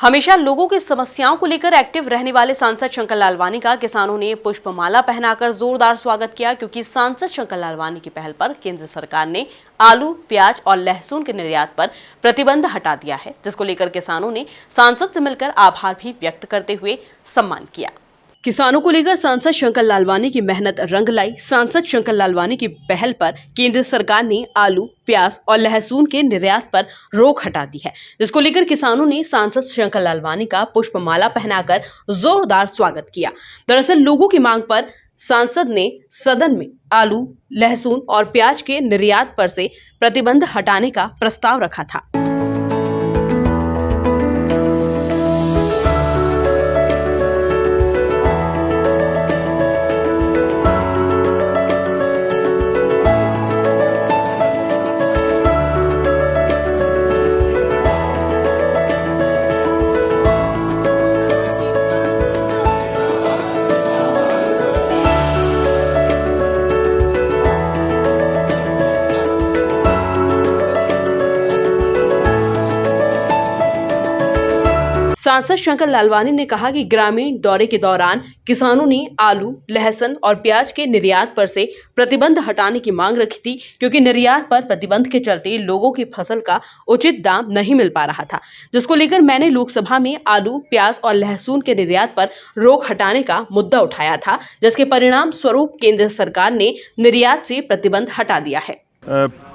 हमेशा लोगों की समस्याओं को लेकर एक्टिव रहने वाले सांसद शंकर लालवानी का किसानों ने पुष्पमाला पहनाकर जोरदार स्वागत किया, क्योंकि सांसद शंकर लालवानी की पहल पर केंद्र सरकार ने आलू, प्याज और लहसुन के निर्यात पर प्रतिबंध हटा दिया है, जिसको लेकर किसानों ने सांसद से मिलकर आभार भी व्यक्त करते हुए सम्मान किया। किसानों को लेकर सांसद शंकर लालवानी की मेहनत रंग लाई। सांसद शंकर लालवानी की पहल पर केंद्र सरकार ने आलू, प्याज और लहसुन के निर्यात पर रोक हटा दी है, जिसको लेकर किसानों ने सांसद शंकर लालवानी का पुष्पमाला पहनाकर जोरदार स्वागत किया। दरअसल लोगों की मांग पर सांसद ने सदन में आलू, लहसुन और प्याज के निर्यात पर से प्रतिबंध हटाने का प्रस्ताव रखा था। सांसद शंकर लालवानी ने कहा कि ग्रामीण दौरे के दौरान किसानों ने आलू, लहसुन और प्याज के निर्यात पर से प्रतिबंध हटाने की मांग रखी थी, क्योंकि निर्यात पर प्रतिबंध के चलते लोगों की फसल का उचित दाम नहीं मिल पा रहा था, जिसको लेकर मैंने लोकसभा में आलू, प्याज और लहसुन के निर्यात पर रोक हटाने का मुद्दा उठाया था, जिसके परिणाम स्वरूप केंद्र सरकार ने निर्यात से प्रतिबंध हटा दिया है।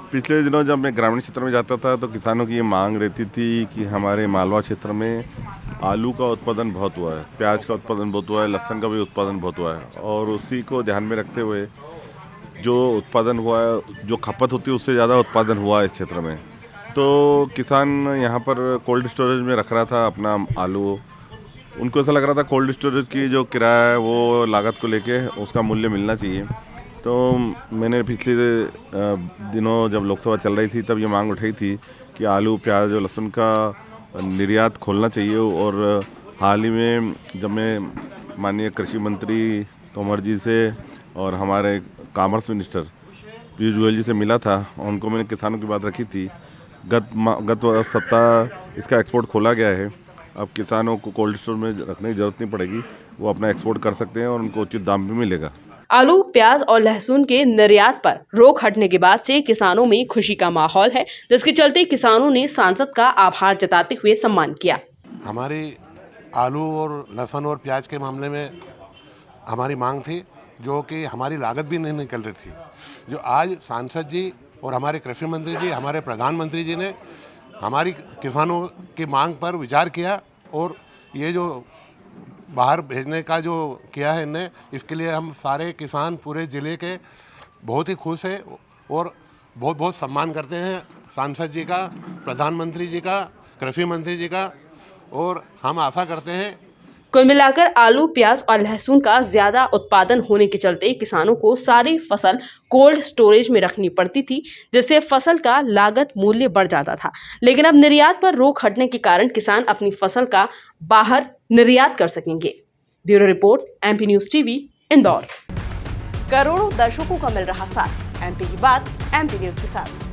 पिछले दिनों जब मैं ग्रामीण क्षेत्र में जाता था तो किसानों की ये मांग रहती थी कि हमारे मालवा क्षेत्र में आलू का उत्पादन बहुत हुआ है, प्याज का उत्पादन बहुत हुआ है, लहसुन का भी उत्पादन बहुत हुआ है, और उसी को ध्यान में रखते हुए जो उत्पादन हुआ है, जो खपत होती है उससे ज़्यादा उत्पादन हुआ है इस क्षेत्र में। तो किसान यहाँ पर कोल्ड स्टोरेज में रख रहा था अपना आलू। उनको ऐसा लग रहा था कोल्ड स्टोरेज की जो किराया है वो लागत को लेके उसका मूल्य मिलना चाहिए। तो मैंने पिछले दिनों जब लोकसभा चल रही थी तब ये मांग उठाई थी कि आलू, प्याज और लहसुन का निर्यात खोलना चाहिए। और हाल ही में जब मैं माननीय कृषि मंत्री तोमर जी से और हमारे कॉमर्स मिनिस्टर पीयूष गोयल जी से मिला था, उनको मैंने किसानों की बात रखी थी। गत सप्ताह इसका एक्सपोर्ट खोला गया है। अब किसानों को कोल्ड स्टोर में रखने की जरूरत नहीं पड़ेगी, वो अपना एक्सपोर्ट कर सकते हैं और उनको उचित दाम भी मिलेगा। आलू, प्याज और लहसुन के निर्यात पर रोक हटने के बाद से किसानों में खुशी का माहौल है, जिसके चलते किसानों ने सांसद का आभार जताते हुए सम्मान किया। हमारी आलू और लहसुन और प्याज के मामले में हमारी मांग थी, जो कि हमारी लागत भी नहीं निकल रही थी, जो आज सांसद जी और हमारे कृषि मंत्री जी, हमारे प्रधानमंत्री जी ने हमारी किसानों की मांग पर विचार किया और ये जो बाहर भेजने का जो किया है इनने, इसके लिए हम सारे किसान पूरे ज़िले के बहुत ही खुश हैं और बहुत बहुत सम्मान करते हैं सांसद जी का, प्रधानमंत्री जी का, कृषि मंत्री जी का। और हम आशा करते हैं कुल मिलाकर आलू, प्याज और लहसुन का ज्यादा उत्पादन होने के चलते किसानों को सारी फसल कोल्ड स्टोरेज में रखनी पड़ती थी, जिससे फसल का लागत मूल्य बढ़ जाता था। लेकिन अब निर्यात पर रोक हटने के कारण किसान अपनी फसल का बाहर निर्यात कर सकेंगे। Bureau report, MP news TV, Indore. करोड़ों दर्शकों का मिल रहा साथ, MP की बात MP न्यूज़ के साथ।